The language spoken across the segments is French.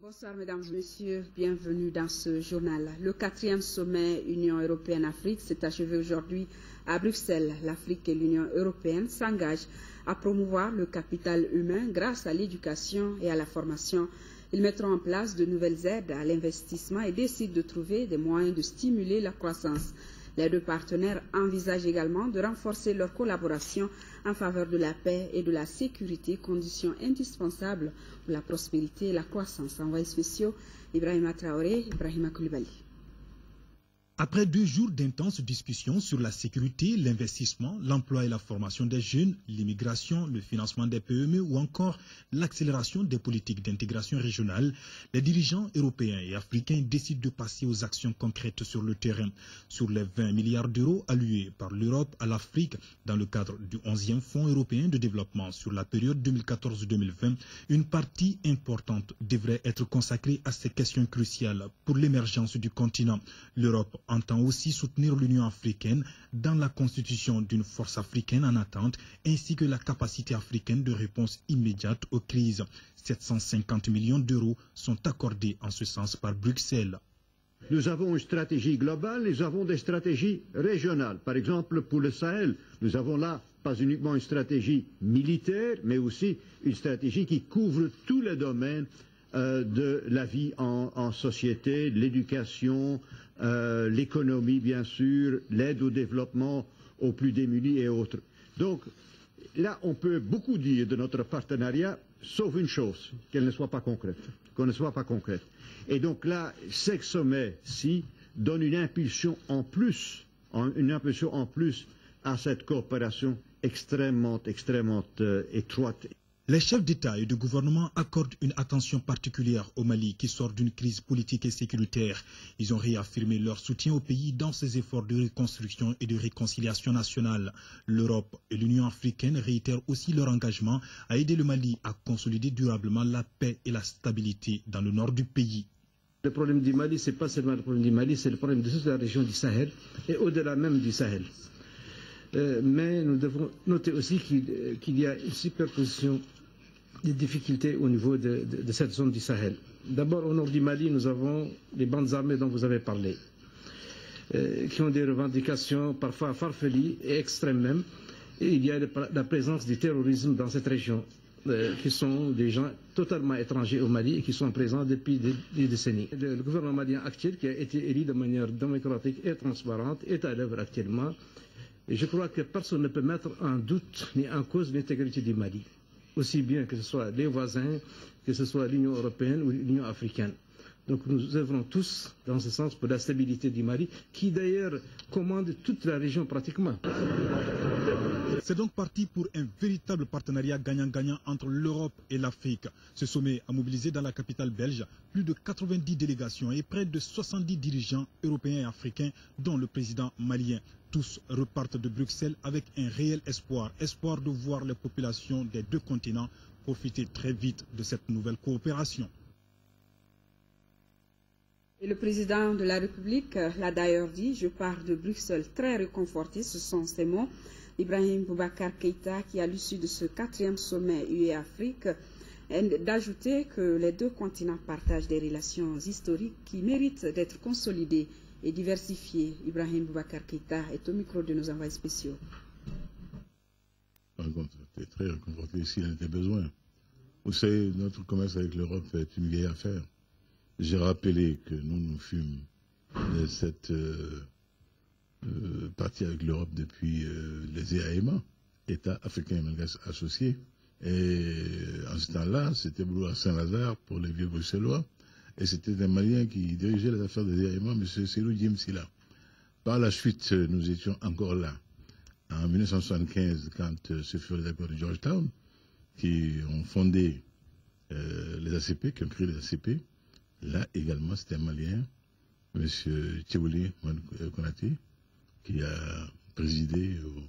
Bonsoir mesdames et messieurs, bienvenue dans ce journal. Le 4e sommet Union européenne-Afrique s'est achevé aujourd'hui à Bruxelles. L'Afrique et l'Union européenne s'engagent à promouvoir le capital humain grâce à l'éducation et à la formation. Ils mettront en place de nouvelles aides à l'investissement et décident de trouver des moyens de stimuler la croissance. Les deux partenaires envisagent également de renforcer leur collaboration en faveur de la paix et de la sécurité, conditions indispensables pour la prospérité et la croissance. Envoyés spéciaux, Ibrahima Traoré, Ibrahima Koulibaly. Après 2 jours d'intenses discussions sur la sécurité, l'investissement, l'emploi et la formation des jeunes, l'immigration, le financement des PME ou encore l'accélération des politiques d'intégration régionale, les dirigeants européens et africains décident de passer aux actions concrètes sur le terrain. Sur les 20 milliards d'euros alloués par l'Europe à l'Afrique dans le cadre du 11e Fonds européen de développement sur la période 2014-2020, une partie importante devrait être consacrée à ces questions cruciales pour l'émergence du continent. L'Europe entend aussi soutenir l'Union africaine dans la constitution d'une force africaine en attente, ainsi que la capacité africaine de réponse immédiate aux crises. 750 millions d'euros sont accordés en ce sens par Bruxelles. Nous avons une stratégie globale, nous avons des stratégies régionales. Par exemple, pour le Sahel, nous avons là pas uniquement une stratégie militaire, mais aussi une stratégie qui couvre tous les domaines de la vie en société, l'éducation, l'économie bien sûr, l'aide au développement aux plus démunis et autres. Donc là, on peut beaucoup dire de notre partenariat, sauf une chose, qu'elle ne soit pas concrète, qu'on ne soit pas concrète. Et donc là, ces sommets-ci donnent une impulsion en plus à cette coopération extrêmement étroite. Les chefs d'État et de gouvernement accordent une attention particulière au Mali qui sort d'une crise politique et sécuritaire. Ils ont réaffirmé leur soutien au pays dans ses efforts de reconstruction et de réconciliation nationale. L'Europe et l'Union africaine réitèrent aussi leur engagement à aider le Mali à consolider durablement la paix et la stabilité dans le nord du pays. Le problème du Mali, ce n'est pas seulement le problème du Mali, c'est le problème de toute la région du Sahel et au-delà même du Sahel. Mais nous devons noter aussi qu'il y a une superposition des difficultés au niveau de cette zone du Sahel. D'abord, au nord du Mali, nous avons les bandes armées dont vous avez parlé, qui ont des revendications parfois farfelues et extrêmes même. Et il y a la présence du terrorisme dans cette région, qui sont des gens totalement étrangers au Mali et qui sont présents depuis des décennies. Le gouvernement malien actuel, qui a été élu de manière démocratique et transparente, est à l'œuvre actuellement. Et je crois que personne ne peut mettre en doute ni en cause l'intégrité du Mali, aussi bien que ce soit les voisins, que ce soit l'Union européenne ou l'Union africaine. Donc nous œuvrons tous dans ce sens pour la stabilité du Mali, qui d'ailleurs commande toute la région pratiquement. C'est donc parti pour un véritable partenariat gagnant-gagnant entre l'Europe et l'Afrique. Ce sommet a mobilisé dans la capitale belge plus de 90 délégations et près de 70 dirigeants européens et africains, dont le président malien. Tous repartent de Bruxelles avec un réel espoir de voir les populations des deux continents profiter très vite de cette nouvelle coopération. Et le président de la République l'a d'ailleurs dit, je pars de Bruxelles très réconforté, ce sont ses mots. Ibrahim Boubacar Keïta, qui à l'issue de ce 4e sommet UE-Afrique, d'ajouter que les deux continents partagent des relations historiques qui méritent d'être consolidées et diversifiées. Ibrahim Boubacar Keïta est au micro de nos envoyés spéciaux. J'étais très réconforté s'il en était besoin. Vous savez, notre commerce avec l'Europe est une vieille affaire. J'ai rappelé que nous fûmes de cette partie avec l'Europe depuis les EAEMA, États africains et malgaches associés. Et en ce temps-là, c'était Bouloua Saint-Lazare pour les vieux bruxellois. Et c'était un Malien qui dirigeait les affaires des EAEMA, M. Selou Djimsila. Par la suite, nous étions encore là. En 1975, quand ce furent les accords de Georgetown, qui ont fondé les ACP, qui ont créé les ACP, là également, c'était un Malien, M. Tchébouli Konaté, qui a présidé au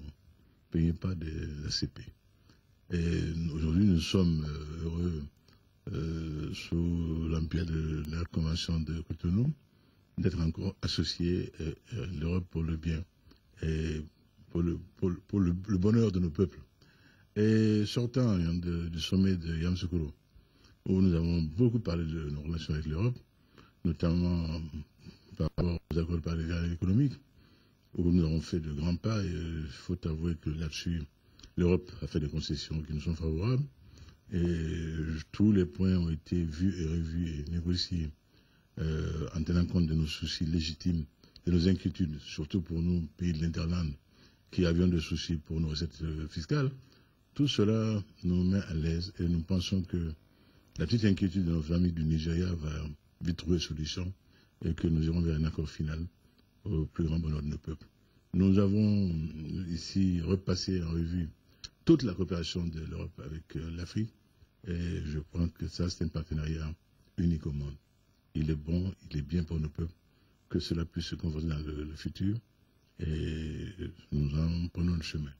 premier pas des ACP. Et aujourd'hui, nous sommes heureux, sous l'empire de la Convention de Cotonou, d'être encore associés à l'Europe pour le bien et pour le bonheur de nos peuples. Et sortant du sommet de Yamoussoukro, où nous avons beaucoup parlé de nos relations avec l'Europe, notamment par rapport aux accords de partenariat économique, où nous avons fait de grands pas, et il faut avouer que là-dessus, l'Europe a fait des concessions qui nous sont favorables, et tous les points ont été vus et revus et négociés en tenant compte de nos soucis légitimes, de nos inquiétudes, surtout pour nous, pays de l'Interland, qui avions des soucis pour nos recettes fiscales. Tout cela nous met à l'aise et nous pensons que la petite inquiétude de nos familles du Nigeria va vite trouver solution et que nous irons vers un accord final au plus grand bonheur de nos peuples. Nous avons ici repassé en revue toute la coopération de l'Europe avec l'Afrique et je pense que ça c'est un partenariat unique au monde. Il est bon, il est bien pour nos peuples, que cela puisse se conforter dans le futur et nous en prenons le chemin.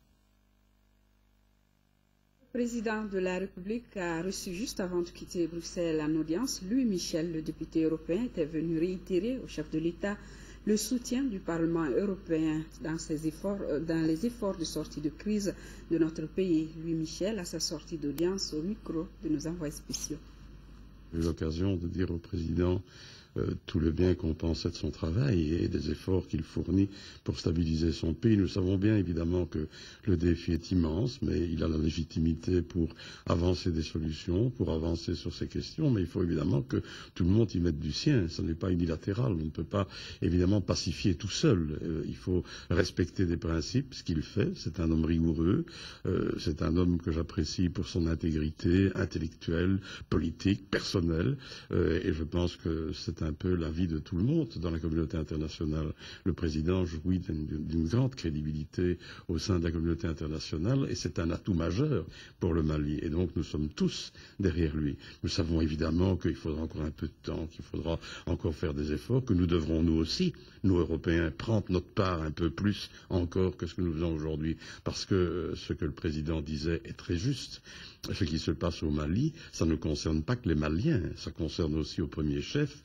Le président de la République a reçu juste avant de quitter Bruxelles en audience. Louis Michel, le député européen, était venu réitérer au chef de l'État le soutien du Parlement européen dans les efforts de sortie de crise de notre pays. Louis Michel, à sa sortie d'audience au micro de nos envoyés spéciaux. J'ai eu l'occasion de dire au président tout le bien qu'on pensait de son travail et des efforts qu'il fournit pour stabiliser son pays. Nous savons bien évidemment que le défi est immense, mais il a la légitimité pour avancer des solutions, pour avancer sur ces questions, mais il faut évidemment que tout le monde y mette du sien. Ce n'est pas unilatéral, on ne peut pas évidemment pacifier tout seul. Il faut respecter des principes, ce qu'il fait. C'est un homme rigoureux, c'est un homme que j'apprécie pour son intégrité intellectuelle, politique, personnelle, et je pense que c'est un peu l'avis de tout le monde dans la communauté internationale. Le président jouit d'une grande crédibilité au sein de la communauté internationale et c'est un atout majeur pour le Mali. Et donc nous sommes tous derrière lui. Nous savons évidemment qu'il faudra encore un peu de temps, qu'il faudra encore faire des efforts, que nous devrons nous aussi, nous Européens, prendre notre part un peu plus encore que ce que nous faisons aujourd'hui. Parce que ce que le président disait est très juste. Ce qui se passe au Mali, ça ne concerne pas que les Maliens, ça concerne aussi au premier chef,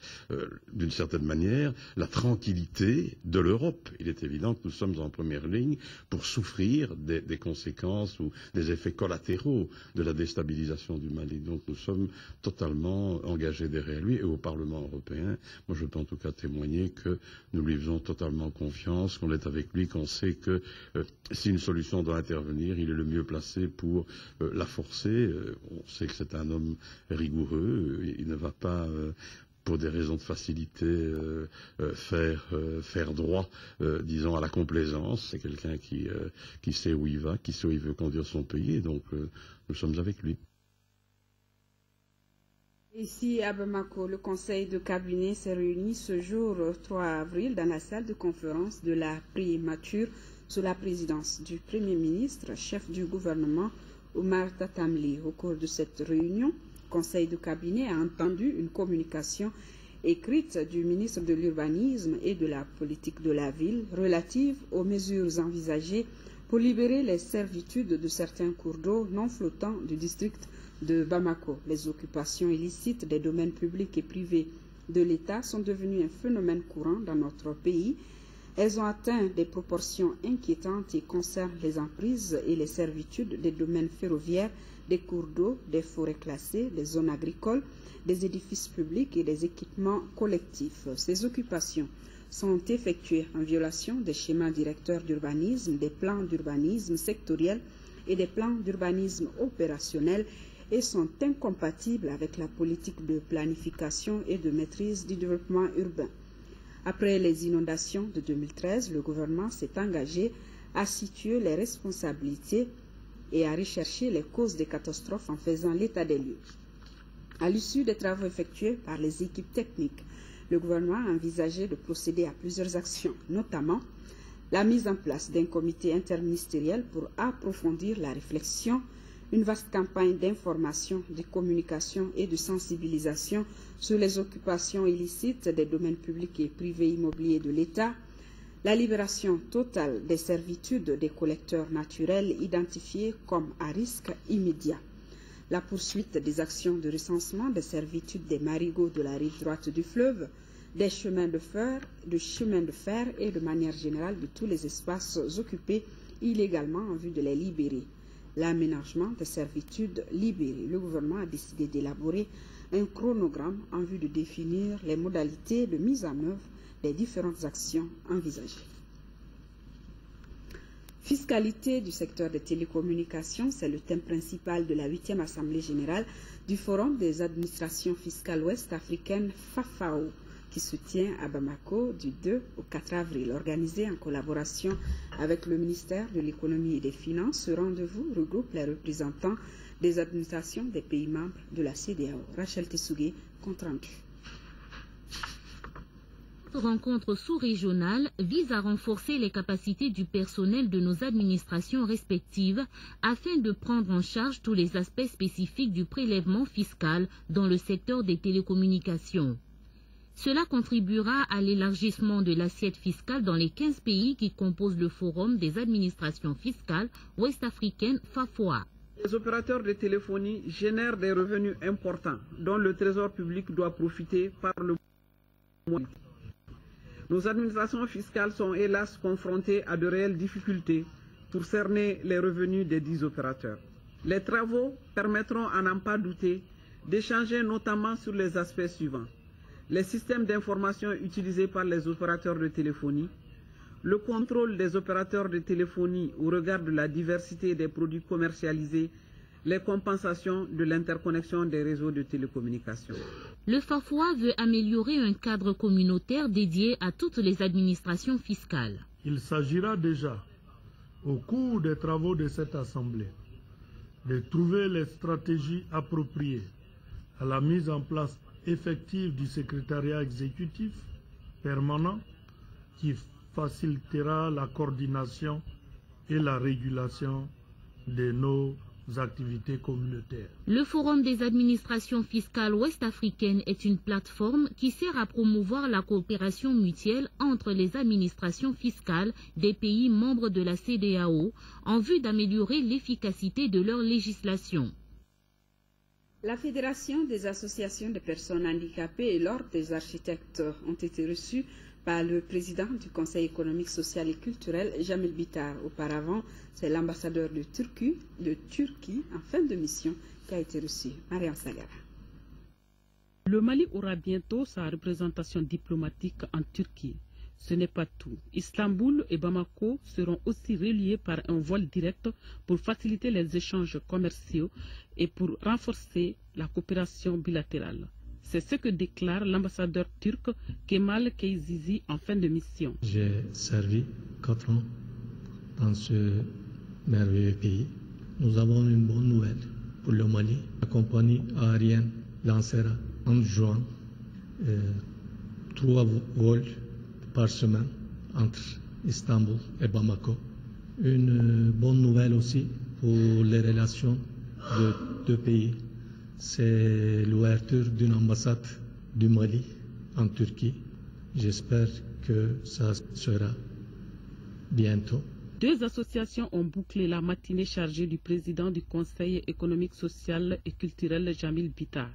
d'une certaine manière, la tranquillité de l'Europe. Il est évident que nous sommes en première ligne pour souffrir des conséquences ou des effets collatéraux de la déstabilisation du Mali. Donc nous sommes totalement engagés derrière lui et au Parlement européen. Moi je peux en tout cas témoigner que nous lui faisons totalement confiance, qu'on est avec lui, qu'on sait que si une solution doit intervenir, il est le mieux placé pour la forcer. On sait que c'est un homme rigoureux, il ne va pas pour des raisons de facilité faire droit, disons, à la complaisance. C'est quelqu'un qui sait où il va, qui sait où il veut conduire son pays, et donc nous sommes avec lui. Ici à Bamako, le conseil de cabinet s'est réuni ce jour 3 avril dans la salle de conférence de la primature sous la présidence du Premier ministre, chef du gouvernement, Oumar Tatamli. Au cours de cette réunion, le conseil de cabinet a entendu une communication écrite du ministre de l'Urbanisme et de la politique de la ville relative aux mesures envisagées pour libérer les servitudes de certains cours d'eau non flottants du district de Bamako. Les occupations illicites des domaines publics et privés de l'État sont devenues un phénomène courant dans notre pays. Elles ont atteint des proportions inquiétantes et concernent les emprises et les servitudes des domaines ferroviaires, des cours d'eau, des forêts classées, des zones agricoles, des édifices publics et des équipements collectifs. Ces occupations sont effectuées en violation des schémas directeurs d'urbanisme, des plans d'urbanisme sectoriels et des plans d'urbanisme opérationnels et sont incompatibles avec la politique de planification et de maîtrise du développement urbain. Après les inondations de 2013, le gouvernement s'est engagé à situer les responsabilités et à rechercher les causes des catastrophes en faisant l'état des lieux. À l'issue des travaux effectués par les équipes techniques, le gouvernement a envisagé de procéder à plusieurs actions, notamment la mise en place d'un comité interministériel pour approfondir la réflexion, une vaste campagne d'information, de communication et de sensibilisation sur les occupations illicites des domaines publics et privés immobiliers de l'État, la libération totale des servitudes des collecteurs naturels identifiés comme à risque immédiat, la poursuite des actions de recensement des servitudes des marigots de la rive droite du fleuve, des chemins de fer et de manière générale de tous les espaces occupés illégalement en vue de les libérer. l'aménagement des servitudes libérées. Le gouvernement a décidé d'élaborer un chronogramme en vue de définir les modalités de mise en œuvre des différentes actions envisagées. Fiscalité du secteur des télécommunications, c'est le thème principal de la 8e Assemblée générale du Forum des administrations fiscales ouest-africaines FAFAO, qui se tient à Bamako du 2 au 4 avril. Organisé en collaboration avec le ministère de l'économie et des finances, ce rendez-vous regroupe les représentants des administrations des pays membres de la CEDEAO. Rachel Tessougué, compte rendu. Cette rencontre sous-régionale vise à renforcer les capacités du personnel de nos administrations respectives afin de prendre en charge tous les aspects spécifiques du prélèvement fiscal dans le secteur des télécommunications. Cela contribuera à l'élargissement de l'assiette fiscale dans les 15 pays qui composent le Forum des administrations fiscales ouest-africaines FAFOA. Les opérateurs de téléphonie génèrent des revenus importants dont le trésor public doit profiter par le moyen. Nos administrations fiscales sont hélas confrontées à de réelles difficultés pour cerner les revenus des 10 opérateurs. Les travaux permettront, à n'en pas douter, d'échanger notamment sur les aspects suivants: les systèmes d'information utilisés par les opérateurs de téléphonie, le contrôle des opérateurs de téléphonie au regard de la diversité des produits commercialisés, les compensations de l'interconnexion des réseaux de télécommunications. Le FAFOA veut améliorer un cadre communautaire dédié à toutes les administrations fiscales. Il s'agira déjà, au cours des travaux de cette Assemblée, de trouver les stratégies appropriées à la mise en place effective du secrétariat exécutif permanent qui facilitera la coordination et la régulation de nos activités communautaires. Le Forum des administrations fiscales ouest-africaines est une plateforme qui sert à promouvoir la coopération mutuelle entre les administrations fiscales des pays membres de la CEDEAO en vue d'améliorer l'efficacité de leur législation. La Fédération des associations de personnes handicapées et l'Ordre des architectes ont été reçus par le président du Conseil économique, social et culturel, Jamil Bitar. Auparavant, c'est l'ambassadeur de Turquie en fin de mission qui a été reçu. Mariam Sagara. Le Mali aura bientôt sa représentation diplomatique en Turquie. Ce n'est pas tout. Istanbul et Bamako seront aussi reliés par un vol direct pour faciliter les échanges commerciaux et pour renforcer la coopération bilatérale. C'est ce que déclare l'ambassadeur turc Kemal Keyzizi en fin de mission. J'ai servi 4 ans dans ce merveilleux pays. Nous avons une bonne nouvelle pour le Mali. La compagnie aérienne lancera en juin 3 vols par semaine entre Istanbul et Bamako. Une bonne nouvelle aussi pour les relations de deux pays. C'est l'ouverture d'une ambassade du Mali en Turquie. J'espère que ça sera bientôt. 2 associations ont bouclé la matinée chargée du président du Conseil économique, social et culturel, Jamil Bitar.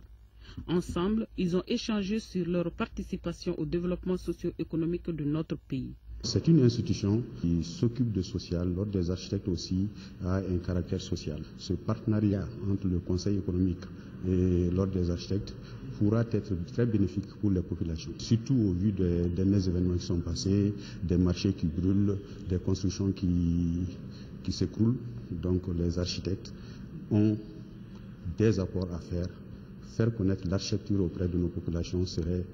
Ensemble, ils ont échangé sur leur participation au développement socio-économique de notre pays. C'est une institution qui s'occupe de social. L'Ordre des architectes aussi a un caractère social. Ce partenariat entre le Conseil économique et l'Ordre des architectes pourra être très bénéfique pour les populations, surtout au vu des derniers événements qui sont passés, des marchés qui brûlent, des constructions qui s'écroulent. Donc les architectes ont des apports à faire. Faire connaître l'architecture auprès de nos populations serait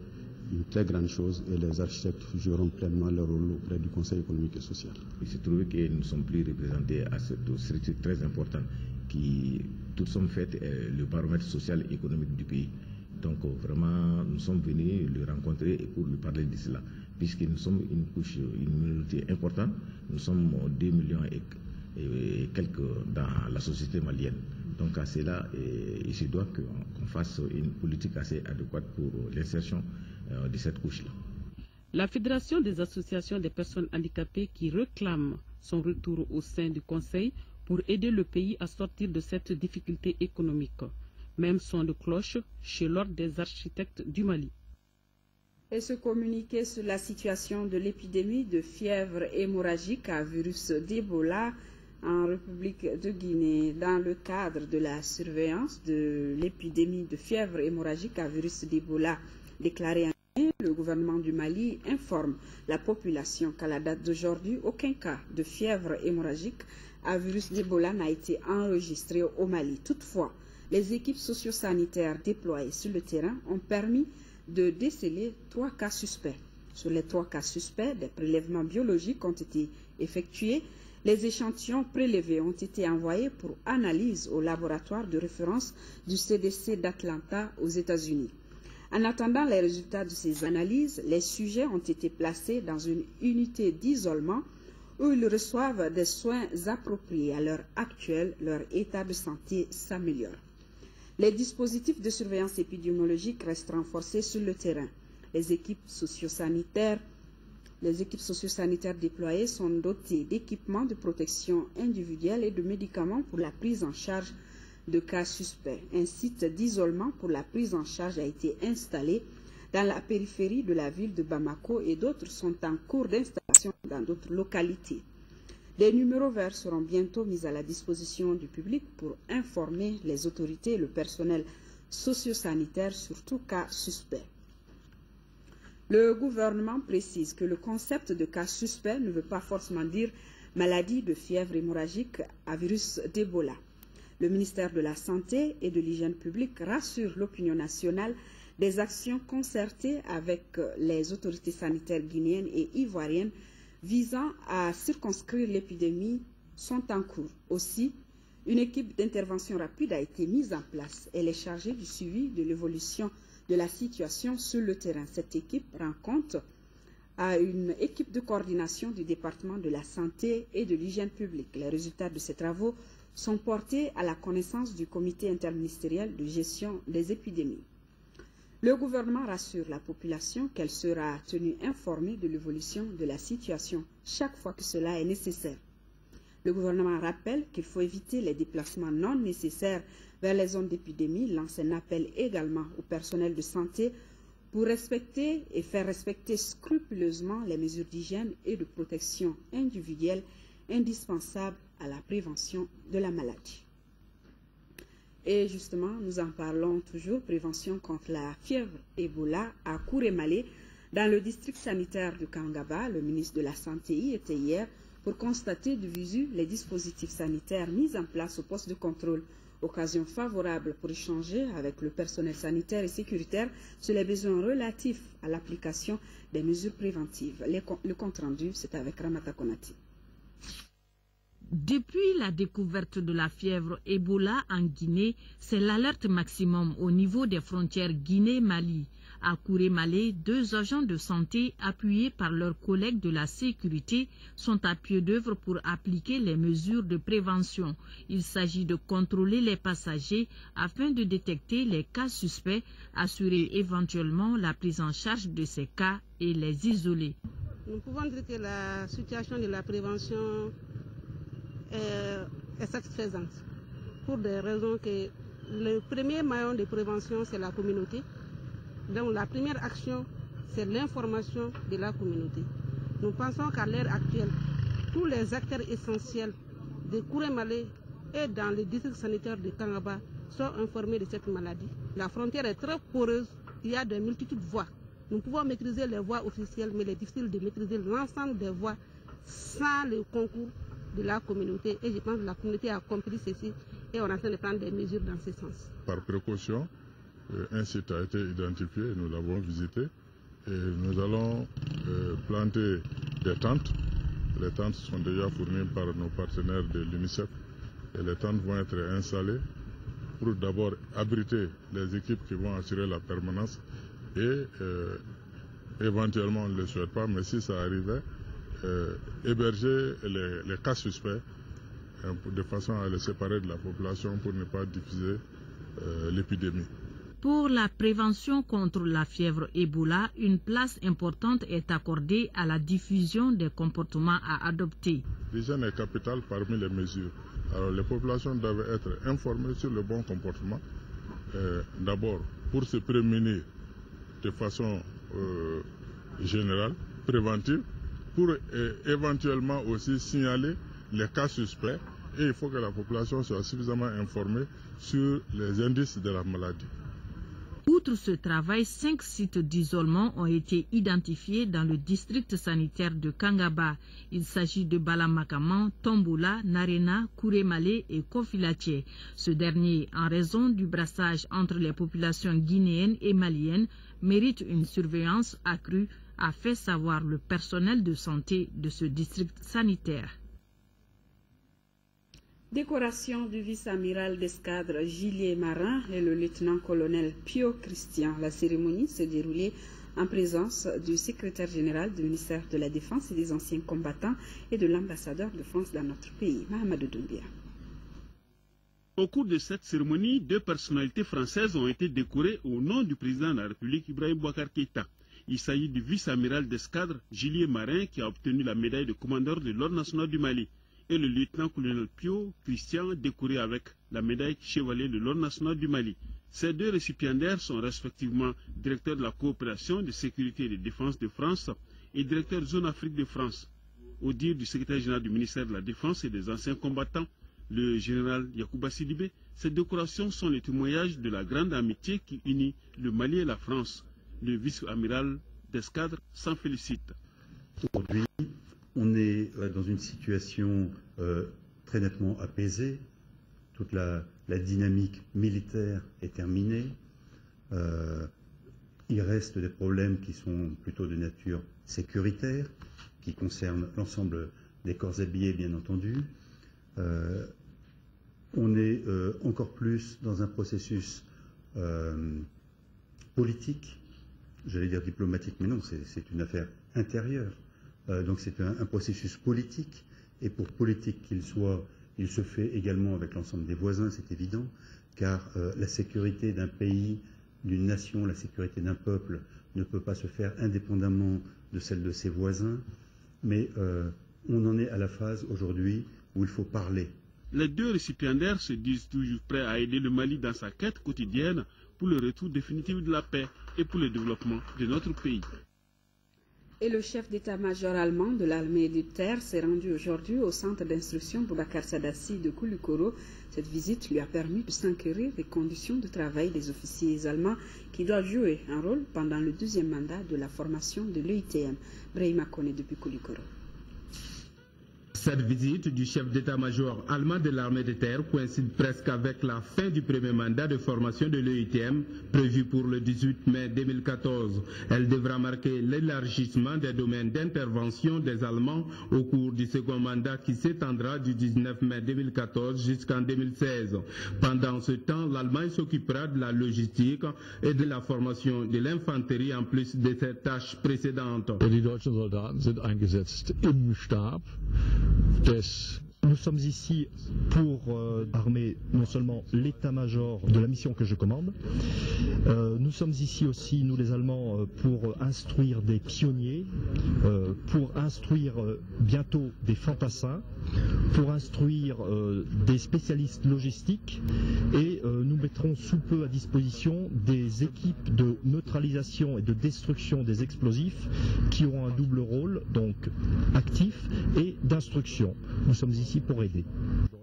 une très grande chose et les architectes joueront pleinement leur rôle auprès du Conseil économique et social. Il se trouve que nous ne sommes plus représentés à cette structure très importante qui, toutes sont faites, le baromètre social et économique du pays. Donc vraiment, nous sommes venus le rencontrer et pour lui parler de cela, puisque nous sommes une minorité importante, nous sommes 2 millions et quelques dans la société malienne. Donc à cela, il se doit qu'on fasse une politique assez adéquate pour l'insertion de cette couche-là. La Fédération des associations des personnes handicapées qui réclame son retour au sein du Conseil pour aider le pays à sortir de cette difficulté économique. Même son de cloche chez l'Ordre des architectes du Mali. Et se communiquer sur la situation de l'épidémie de fièvre hémorragique à virus d'Ebola En République de Guinée, dans le cadre de la surveillance de l'épidémie de fièvre hémorragique à virus d'Ebola déclarée en Guinée, le gouvernement du Mali informe la population qu'à la date d'aujourd'hui, aucun cas de fièvre hémorragique à virus d'Ebola n'a été enregistré au Mali. Toutefois, les équipes socio-sanitaires déployées sur le terrain ont permis de déceler 3 cas suspects. Sur les 3 cas suspects, des prélèvements biologiques ont été effectués. Les échantillons prélevés ont été envoyés pour analyse au laboratoire de référence du CDC d'Atlanta aux États-Unis. En attendant les résultats de ces analyses, les sujets ont été placés dans une unité d'isolement où ils reçoivent des soins appropriés. À l'heure actuelle, leur état de santé s'améliore. Les dispositifs de surveillance épidémiologique restent renforcés sur le terrain. Les équipes socio-sanitaires déployées sont dotées d'équipements de protection individuelle et de médicaments pour la prise en charge de cas suspects. Un site d'isolement pour la prise en charge a été installé dans la périphérie de la ville de Bamako et d'autres sont en cours d'installation dans d'autres localités. Des numéros verts seront bientôt mis à la disposition du public pour informer les autorités et le personnel socio-sanitaire sur tout cas suspect. Le gouvernement précise que le concept de cas suspect ne veut pas forcément dire maladie de fièvre hémorragique à virus d'Ebola. Le ministère de la Santé et de l'Hygiène publique rassure l'opinion nationale. Des actions concertées avec les autorités sanitaires guinéennes et ivoiriennes visant à circonscrire l'épidémie sont en cours. Aussi, une équipe d'intervention rapide a été mise en place. Elle est chargée du suivi de l'évolution de la situation sur le terrain. Cette équipe rend compte à une équipe de coordination du département de la santé et de l'hygiène publique. Les résultats de ces travaux sont portés à la connaissance du comité interministériel de gestion des épidémies. Le gouvernement rassure la population qu'elle sera tenue informée de l'évolution de la situation chaque fois que cela est nécessaire. Le gouvernement rappelle qu'il faut éviter les déplacements non nécessaires vers les zones d'épidémie, lance un appel également au personnel de santé pour respecter et faire respecter scrupuleusement les mesures d'hygiène et de protection individuelle indispensables à la prévention de la maladie. Et justement, nous en parlons toujours, prévention contre la fièvre Ebola à Kourémalé, dans le district sanitaire de Kangaba. Le ministre de la Santé y était hier pour constater de visu les dispositifs sanitaires mis en place au poste de contrôle. Occasion favorable pour échanger avec le personnel sanitaire et sécuritaire sur les besoins relatifs à l'application des mesures préventives. Le compte-rendu, c'est avec Ramata Konati. Depuis la découverte de la fièvre Ebola en Guinée, c'est l'alerte maximum au niveau des frontières Guinée-Mali. À Kourémalé, 2 agents de santé appuyés par leurs collègues de la sécurité sont à pied d'œuvre pour appliquer les mesures de prévention. Il s'agit de contrôler les passagers afin de détecter les cas suspects, assurer éventuellement la prise en charge de ces cas et les isoler. Nous pouvons dire que la situation de la prévention est satisfaisante pour des raisons que le premier maillon de prévention, c'est la communauté. Donc la première action, c'est l'information de la communauté. Nous pensons qu'à l'heure actuelle, tous les acteurs essentiels de Kourémalé et dans le district sanitaire de Kangaba sont informés de cette maladie. La frontière est très poreuse, il y a de multitudes de voies. Nous pouvons maîtriser les voies officielles, mais il est difficile de maîtriser l'ensemble des voies sans le concours de la communauté. Et je pense que la communauté a compris ceci et on est en train de prendre des mesures dans ce sens. Par précaution, un site a été identifié, nous l'avons visité et nous allons planter des tentes. Les tentes sont déjà fournies par nos partenaires de l'UNICEF et les tentes vont être installées pour d'abord abriter les équipes qui vont assurer la permanence et éventuellement, on ne le souhaite pas, mais si ça arrivait, héberger les cas suspects de façon à les séparer de la population pour ne pas diffuser l'épidémie. Pour la prévention contre la fièvre Ebola, une place importante est accordée à la diffusion des comportements à adopter. L'hygiène est capitale parmi les mesures. Alors les populations doivent être informées sur le bon comportement. D'abord, pour se prémunir de façon générale, préventive, pour éventuellement aussi signaler les cas suspects et il faut que la population soit suffisamment informée sur les indices de la maladie. Outre ce travail, 5 sites d'isolement ont été identifiés dans le district sanitaire de Kangaba. Il s'agit de Balamakaman, Tomboula, Narena, Kouremale et Kofilache. Ce dernier, en raison du brassage entre les populations guinéennes et maliennes, mérite une surveillance accrue, a fait savoir le personnel de santé de ce district sanitaire. Décoration du vice-amiral d'escadre Gillier Marin et le lieutenant-colonel Pio Christian. La cérémonie s'est déroulée en présence du secrétaire général du ministère de la Défense et des anciens combattants et de l'ambassadeur de France dans notre pays, Mahamadou Doumbia. Au cours de cette cérémonie, 2 personnalités françaises ont été décorées au nom du président de la République, Ibrahim Boubacar Keïta. Il s'agit du vice-amiral d'escadre Gillier Marin qui a obtenu la médaille de commandeur de l'Ordre national du Mali, et le lieutenant-colonel Pio Christian décoré avec la médaille chevalier de l'Ordre national du Mali. Ces 2 récipiendaires sont respectivement directeur de la coopération de sécurité et de défense de France et directeur zone Afrique de France. Au dire du secrétaire général du ministère de la Défense et des anciens combattants, le général Yacouba Sidibé, ces décorations sont le témoignage de la grande amitié qui unit le Mali et la France. Le vice-amiral d'escadre s'en félicite. Aujourd'hui, on est dans une situation très nettement apaisée. Toute la dynamique militaire est terminée. Il reste des problèmes qui sont plutôt de nature sécuritaire, qui concernent l'ensemble des corps habillés, bien entendu. On est encore plus dans un processus politique, j'allais dire diplomatique, mais non, c'est une affaire intérieure. Donc c'est un processus politique, et pour politique qu'il soit, il se fait également avec l'ensemble des voisins, c'est évident, car la sécurité d'un pays, d'une nation, la sécurité d'un peuple ne peut pas se faire indépendamment de celle de ses voisins, mais on en est à la phase aujourd'hui où il faut parler. Les 2 récipiendaires se disent toujours prêts à aider le Mali dans sa quête quotidienne pour le retour définitif de la paix et pour le développement de notre pays. Et le chef d'état-major allemand de l'armée de terre s'est rendu aujourd'hui au centre d'instruction Boubacar Sadassi de Koulikoro. Cette visite lui a permis de s'enquérir des conditions de travail des officiers allemands qui doivent jouer un rôle pendant le 2e mandat de la formation de l'EITM. Brahima Kone depuis Koulikoro. Cette visite du chef d'état-major allemand de l'armée de terre coïncide presque avec la fin du premier mandat de formation de l'EITM prévu pour le 18 mai 2014. Elle devra marquer l'élargissement des domaines d'intervention des Allemands au cours du second mandat qui s'étendra du 19 mai 2014 jusqu'en 2016. Pendant ce temps, l'Allemagne s'occupera de la logistique et de la formation de l'infanterie en plus de ses tâches précédentes. Die deutschen Soldaten sind eingesetzt im Stab des Nous sommes ici pour armer non seulement l'état-major de la mission que je commande, nous sommes ici aussi, nous les Allemands, pour instruire des pionniers, pour instruire bientôt des fantassins, pour instruire des spécialistes logistiques, et nous mettrons sous peu à disposition des équipes de neutralisation et de destruction des explosifs qui auront un double rôle, donc actif et d'instruction. Nous sommes ici pour aider.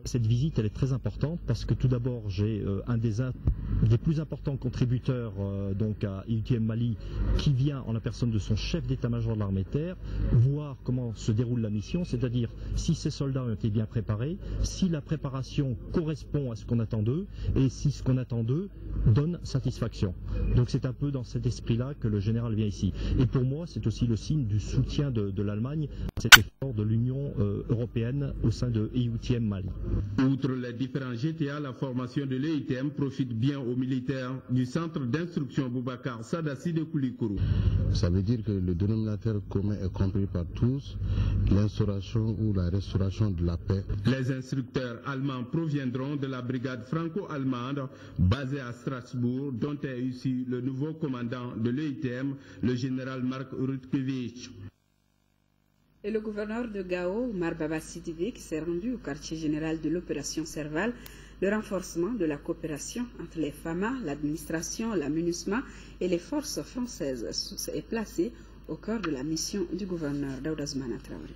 Cette visite, elle est très importante parce que tout d'abord, j'ai un des plus importants contributeurs donc à EUTM Mali qui vient en la personne de son chef d'état-major de l'armée de terre voir comment se déroule la mission, c'est-à-dire si ces soldats ont été bien préparés, si la préparation correspond à ce qu'on attend d'eux et si ce qu'on attend d'eux donne satisfaction. Donc c'est un peu dans cet esprit-là que le général vient ici. Et pour moi, c'est aussi le signe du soutien de l'Allemagne à cet effort de l'Union européenne au sein de EUTM Mali. Outre les différents GTA, la formation de l'EITM profite bien aux militaires du centre d'instruction Boubacar Sadassi de Koulikoro. Ça veut dire que le dénominateur commun est compris par tous, l'instauration ou la restauration de la paix. Les instructeurs allemands proviendront de la brigade franco-allemande basée à Strasbourg, dont est issu le nouveau commandant de l'EITM, le général Mark Rutkevich. Et le gouverneur de Gao, Omar Baba Sidibé, qui s'est rendu au quartier général de l'opération Serval, le renforcement de la coopération entre les FAMA, l'administration, la MINUSMA et les forces françaises est placé au cœur de la mission du gouverneur Daoud Azmana Traoré.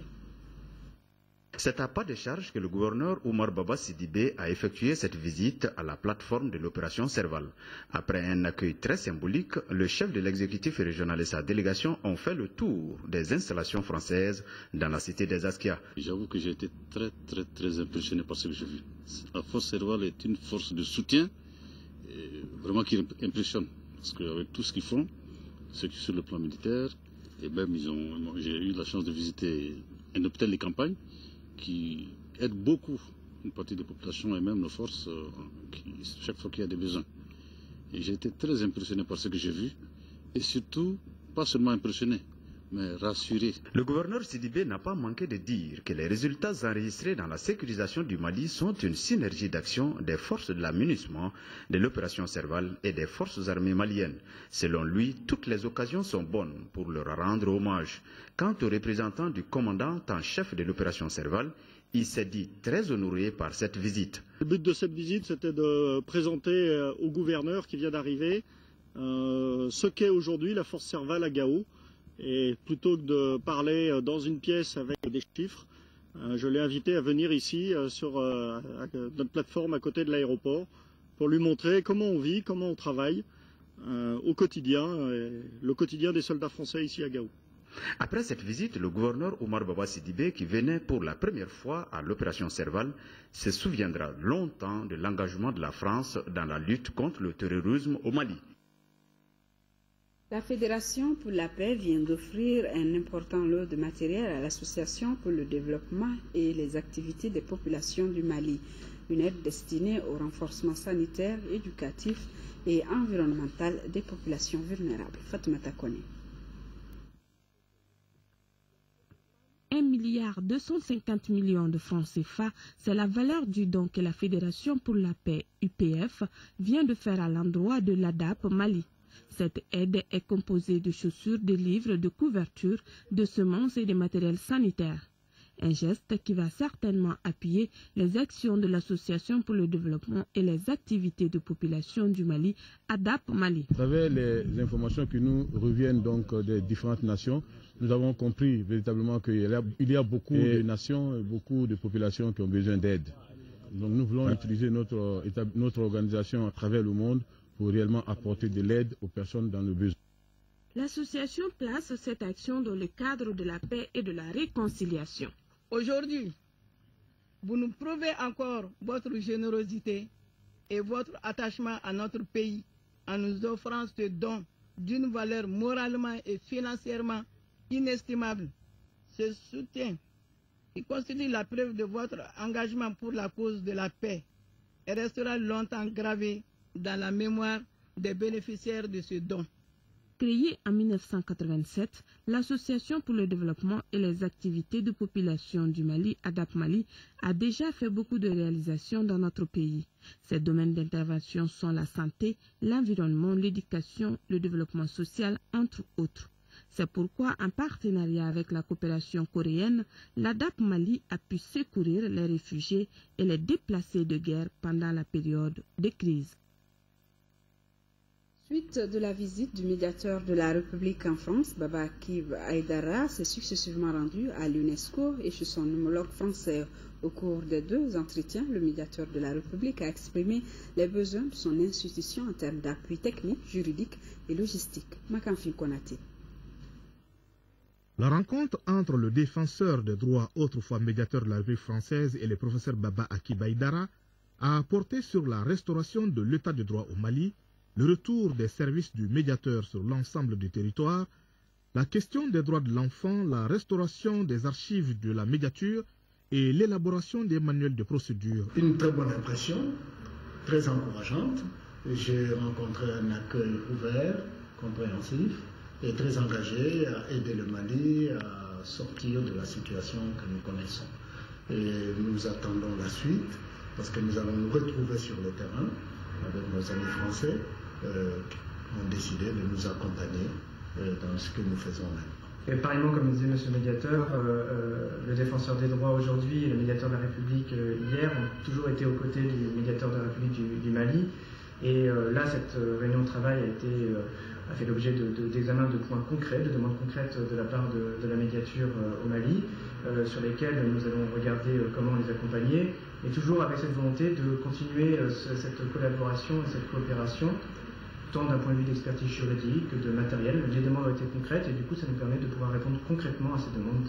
C'est à pas de charge que le gouverneur Oumar Baba Sidibé a effectué cette visite à la plateforme de l'opération Serval. Après un accueil très symbolique, le chef de l'exécutif régional et sa délégation ont fait le tour des installations françaises dans la cité des Askia. J'avoue que j'ai été très impressionné par ce que j'ai vu. La force Serval est une force de soutien vraiment qui impressionne. Parce qu'avec tout ce qu'ils font, c'est sur le plan militaire, et même j'ai eu la chance de visiter un hôpital de campagne qui aide beaucoup une partie des populations et même nos forces chaque fois qu'il y a des besoins. Et j'ai été très impressionné par ce que j'ai vu et surtout, pas seulement impressionné, mais rassuré. Le gouverneur Sidibé n'a pas manqué de dire que les résultats enregistrés dans la sécurisation du Mali sont une synergie d'action des forces de l'amunissement, de l'opération Serval et des forces armées maliennes. Selon lui, toutes les occasions sont bonnes pour leur rendre hommage. Quant au représentant du commandant en chef de l'opération Serval, il s'est dit très honoré par cette visite. Le but de cette visite, c'était de présenter au gouverneur qui vient d'arriver ce qu'est aujourd'hui la force Serval à Gao. Et plutôt que de parler dans une pièce avec des chiffres, je l'ai invité à venir ici sur notre plateforme à côté de l'aéroport pour lui montrer comment on vit, comment on travaille au quotidien, le quotidien des soldats français ici à Gao. Après cette visite, le gouverneur Oumar Baba Sidibé, qui venait pour la première fois à l'opération Serval, se souviendra longtemps de l'engagement de la France dans la lutte contre le terrorisme au Mali. La Fédération pour la paix vient d'offrir un important lot de matériel à l'Association pour le développement et les activités des populations du Mali, une aide destinée au renforcement sanitaire, éducatif et environnemental des populations vulnérables. Fatoumata Kone. 1,250 milliard de francs CFA, c'est la valeur du don que la Fédération pour la paix, UPF, vient de faire à l'endroit de l'ADAP Mali. Cette aide est composée de chaussures, de livres, de couvertures, de semences et de matériel sanitaire. Un geste qui va certainement appuyer les actions de l'Association pour le développement et les activités de population du Mali, ADAP Mali. Vous savez, les informations qui nous reviennent donc des différentes nations, nous avons compris véritablement qu'il y a beaucoup de nations et beaucoup de populations qui ont besoin d'aide. Donc nous voulons utiliser notre organisation à travers le monde pour réellement apporter de l'aide aux personnes dans le besoin. L'association place cette action dans le cadre de la paix et de la réconciliation. Aujourd'hui, vous nous prouvez encore votre générosité et votre attachement à notre pays en nous offrant ce don d'une valeur moralement et financièrement inestimable. Ce soutien qui constitue la preuve de votre engagement pour la cause de la paix et restera longtemps gravé dans la mémoire des bénéficiaires de ce don. Créée en 1987, l'Association pour le développement et les activités de population du Mali, ADAP Mali, a déjà fait beaucoup de réalisations dans notre pays. Ses domaines d'intervention sont la santé, l'environnement, l'éducation, le développement social, entre autres. C'est pourquoi, en partenariat avec la coopération coréenne, l'ADAP Mali a pu secourir les réfugiés et les déplacés de guerre pendant la période de crise. Suite de la visite du médiateur de la République en France, Baba Akib Aïdara s'est successivement rendu à l'UNESCO et chez son homologue français. Au cours des deux entretiens, le médiateur de la République a exprimé les besoins de son institution en termes d'appui technique, juridique et logistique. Makanfin Konate. La rencontre entre le défenseur des droits, autrefois médiateur de la République française, et le professeur Baba Akib Aïdara a porté sur la restauration de l'état de droit au Mali, le retour des services du médiateur sur l'ensemble du territoire, la question des droits de l'enfant, la restauration des archives de la médiature et l'élaboration des manuels de procédure. Une très bonne impression, très encourageante. J'ai rencontré un accueil ouvert, compréhensif et très engagé à aider le Mali à sortir de la situation que nous connaissons. Et nous attendons la suite parce que nous allons nous retrouver sur le terrain avec nos amis français qui ont décidé de nous accompagner dans ce que nous faisons maintenant. Et pareillement, comme disait M. le médiateur, le défenseur des droits aujourd'hui et le médiateur de la République hier ont toujours été aux côtés du médiateur de la République du Mali. Et là, cette réunion de travail a été a fait l'objet d'examens de points concrets, de demandes concrètes de la part de la médiature au Mali, sur lesquels nous allons regarder comment les accompagner, et toujours avec cette volonté de continuer cette collaboration et cette coopération, tant d'un point de vue d'expertise juridique que de matériel. Les demandes ont été concrètes et du coup ça nous permet de pouvoir répondre concrètement à ces demandes